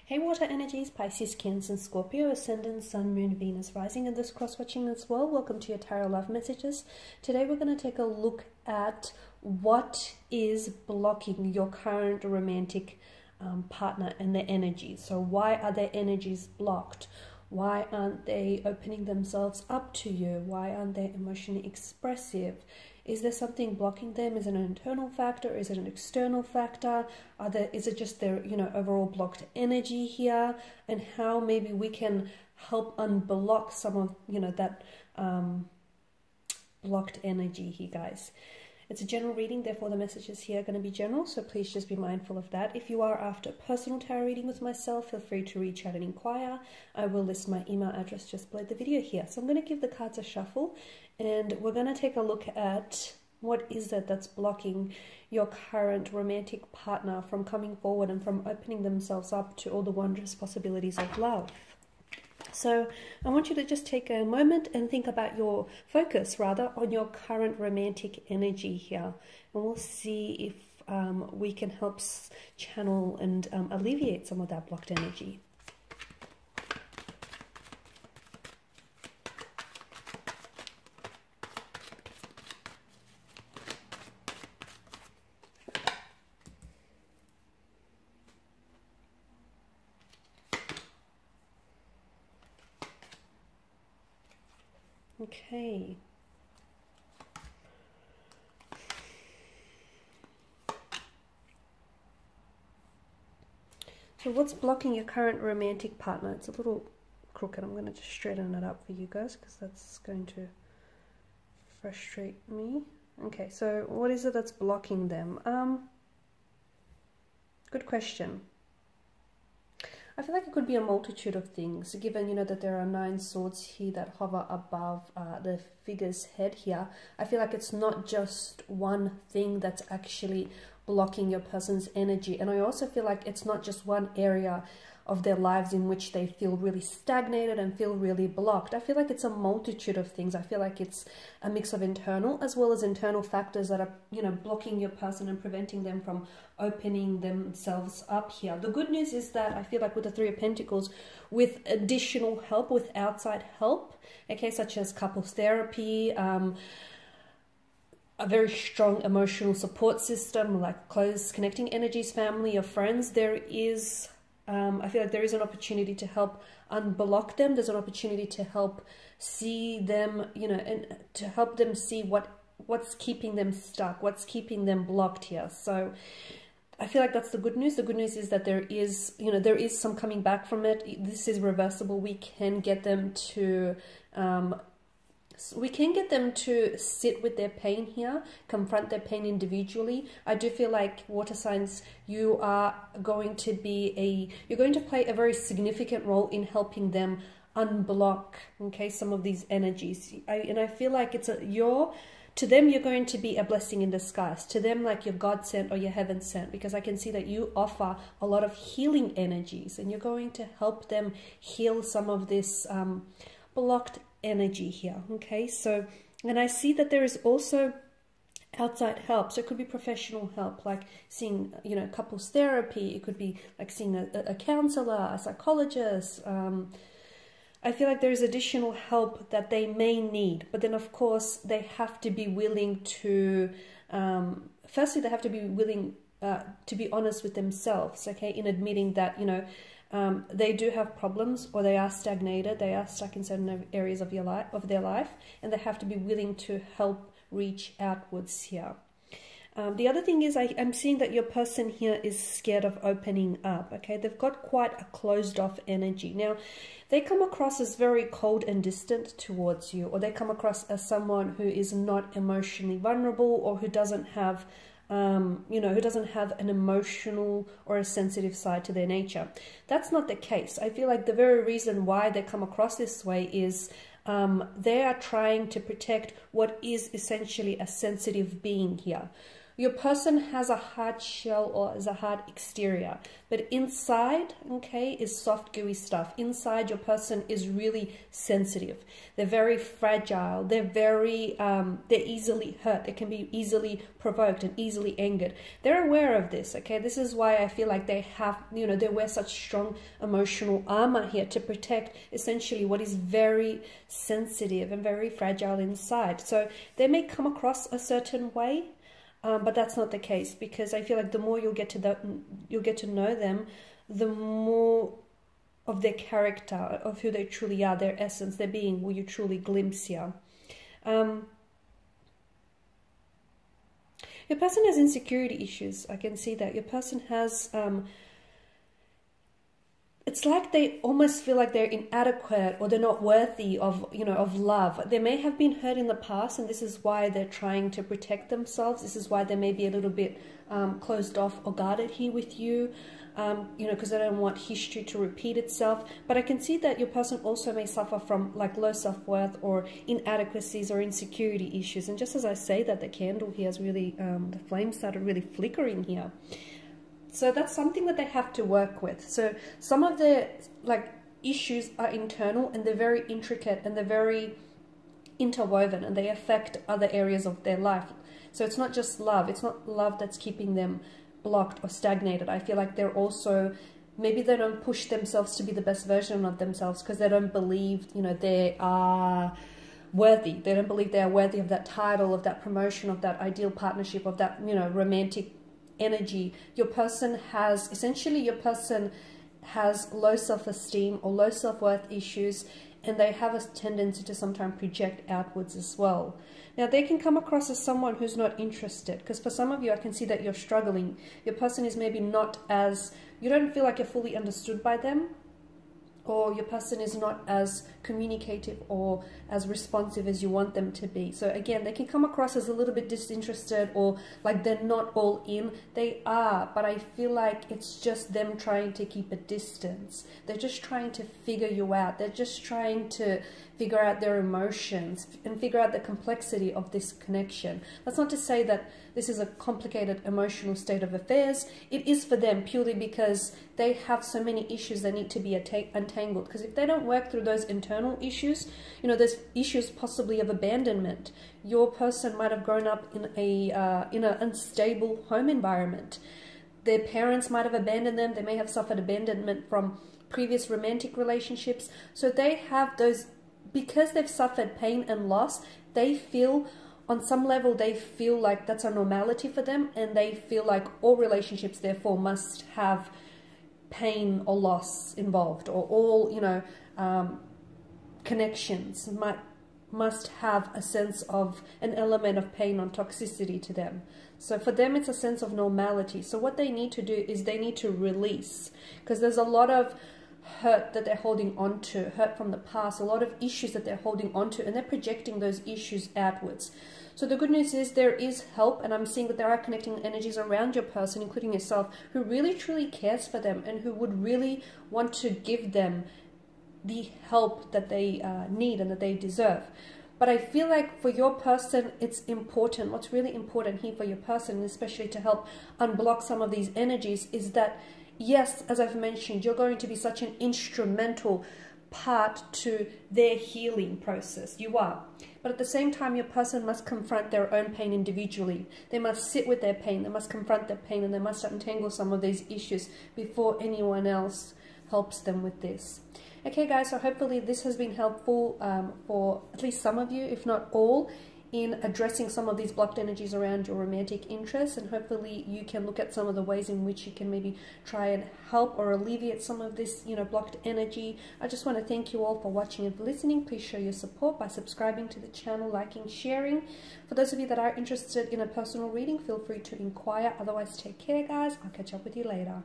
Hey water energies, Pisces, Cancer and Scorpio, Ascendant, Sun, Moon, Venus, Rising, and this cross-watching as well. Welcome to your Tarot Love Messages. Today we're going to take a look at what is blocking your current romantic partner and their energies. So why are their energies blocked? Why aren't they opening themselves up to you? Why aren't they emotionally expressive? Is there something blocking them? Is it an internal factor? Is it an external factor? Is it just their, overall blocked energy here? And how maybe we can help unblock some of, that blocked energy here, guys. It's a general reading, therefore the messages here are going to be general, so please just be mindful of that. If you are after a personal tarot reading with myself, feel free to reach out and inquire. I will list my email address just below the video here. So I'm going to give the cards a shuffle, and we're going to take a look at what is it that's blocking your current romantic partner from coming forward and from opening themselves up to all the wondrous possibilities of love. So I want you to just take a moment and think about your focus, rather, on your current romantic energy here. And we'll see if we can help channel and alleviate some of that blocked energy. Okay. So what's blocking your current romantic partner? It's a little crooked. I'm going to just straighten it up for you guys because that's going to frustrate me. Okay, so what is it that's blocking them? Good question. I feel like it could be a multitude of things, given, that there are 9 swords here that hover above the figure's head here. I feel like it's not just one thing that's actually blocking your person's energy. And I also feel like it's not just one area of their lives in which they feel really stagnated and feel really blocked. I feel like it's a multitude of things. I feel like it's a mix of internal as well as internal factors that are, blocking your person and preventing them from opening themselves up here. The good news is that I feel like with the 3 of Pentacles, with additional help, with outside help, okay, such as couples therapy, a very strong emotional support system, like close connecting energies, family or friends, there is I feel like there is an opportunity to help unblock them. There's an opportunity to help see them, and to help them see what's keeping them stuck, what's keeping them blocked here. So I feel like that's the good news. The good news is that there is, there is some coming back from it. This is reversible. We can get them to sit with their pain here, confront their pain individually. I do feel like water signs, you're going to play a very significant role in helping them unblock, okay, some of these energies. And I feel like to them, you're going to be a blessing in disguise. To them, like you're God sent or you're heaven sent, because I can see that you offer a lot of healing energies, and you're going to help them heal some of this blocked energy here. Okay, so, and I see that there is also outside help. So it could be professional help, like seeing, couples therapy. It could be like seeing a counselor, a psychologist. I feel like there is additional help that they may need, but then of course they have to be willing to, firstly they have to be willing to be honest with themselves, okay, in admitting that, they do have problems, or they are stagnated, they are stuck in certain areas of their life, and they have to be willing to help reach outwards here. The other thing is I'm seeing that your person here is scared of opening up, okay? They've got quite a closed off energy. Now, they come across as very cold and distant towards you, or they come across as someone who is not emotionally vulnerable, or who doesn't have who doesn't have an emotional or a sensitive side to their nature. That's not the case. I feel like the very reason why they come across this way is they are trying to protect what is essentially a sensitive being here. Your person has a hard shell or has a hard exterior, but inside, okay, is soft, gooey stuff. Inside, your person is really sensitive. They're very fragile. They're very, they're easily hurt. They can be easily provoked and easily angered. They're aware of this, okay? This is why I feel like they have, you know, they wear such strong emotional armor here to protect essentially what is very sensitive and very fragile inside. So they may come across a certain way, but that's not the case, because I feel like the more you'll get to know them, the more of their character, of who they truly are, their essence, their being, will you truly glimpse here. Your person has insecurity issues. I can see that. Your person has... it's like they almost feel like they're inadequate or they're not worthy of, you know, of love. They may have been hurt in the past, and this is why they're trying to protect themselves. This is why they may be a little bit closed off or guarded here with you, you know, because they don't want history to repeat itself. But I can see that your person also may suffer from like low self-worth or inadequacies or insecurity issues. And just as I say that, the candle here is really, the flame started really flickering here. So that's something that they have to work with. So some of the like issues are internal, and they're very intricate, and they're very interwoven, and they affect other areas of their life. So it's not just love. It's not love that's keeping them blocked or stagnated. I feel like they're also, maybe they don't push themselves to be the best version of themselves because they don't believe, you know, they are worthy. They don't believe they are worthy of that title, of that promotion, of that ideal partnership, of that, you know, romantic energy. Your person has, essentially your person has low self-esteem or low self-worth issues, and they have a tendency to sometimes project outwards as well. Now they can come across as someone who's not interested, because for some of you I can see that you're struggling. Your person is maybe not as, you don't feel like you're fully understood by them, or your person is not as communicative or as responsive as you want them to be. So again, they can come across as a little bit disinterested, or like they're not all in. They are, but I feel like it's just them trying to keep a distance. They're just trying to figure you out. They're just trying to figure out their emotions and figure out the complexity of this connection. That's not to say that this is a complicated emotional state of affairs. It is for them purely because they have so many issues that need to be untangled. Because if they don't work through those internal issues, you know, there's issues possibly of abandonment. Your person might have grown up in an unstable home environment. Their parents might have abandoned them. They may have suffered abandonment from previous romantic relationships. So they have those, because they've suffered pain and loss, they feel, on some level, they feel like that's a normality for them, and they feel like all relationships, therefore, must have pain or loss involved, or all, you know, connections must have a sense of an element of pain or toxicity to them. So for them, it's a sense of normality. So what they need to do is they need to release, because there's a lot of hurt that they're holding on to, hurt from the past, a lot of issues that they're holding on to, and they're projecting those issues outwards. So the good news is there is help, and I'm seeing that there are connecting energies around your person, including yourself, who really truly cares for them and who would really want to give them the help that they need and that they deserve. But I feel like for your person, it's important, what's really important here for your person, especially to help unblock some of these energies, is that yes, as I've mentioned, you're going to be such an instrumental part to their healing process. You are. But at the same time, your person must confront their own pain individually. They must sit with their pain. They must confront their pain, and they must untangle some of these issues before anyone else helps them with this. Okay, guys, so hopefully this has been helpful for at least some of you, if not all, in addressing some of these blocked energies around your romantic interests, and hopefully you can look at some of the ways in which you can maybe try and help or alleviate some of this, you know, blocked energy. I just want to thank you all for watching and for listening. Please show your support by subscribing to the channel, liking, sharing. For those of you that are interested in a personal reading, feel free to inquire. Otherwise, take care, guys. I'll catch up with you later.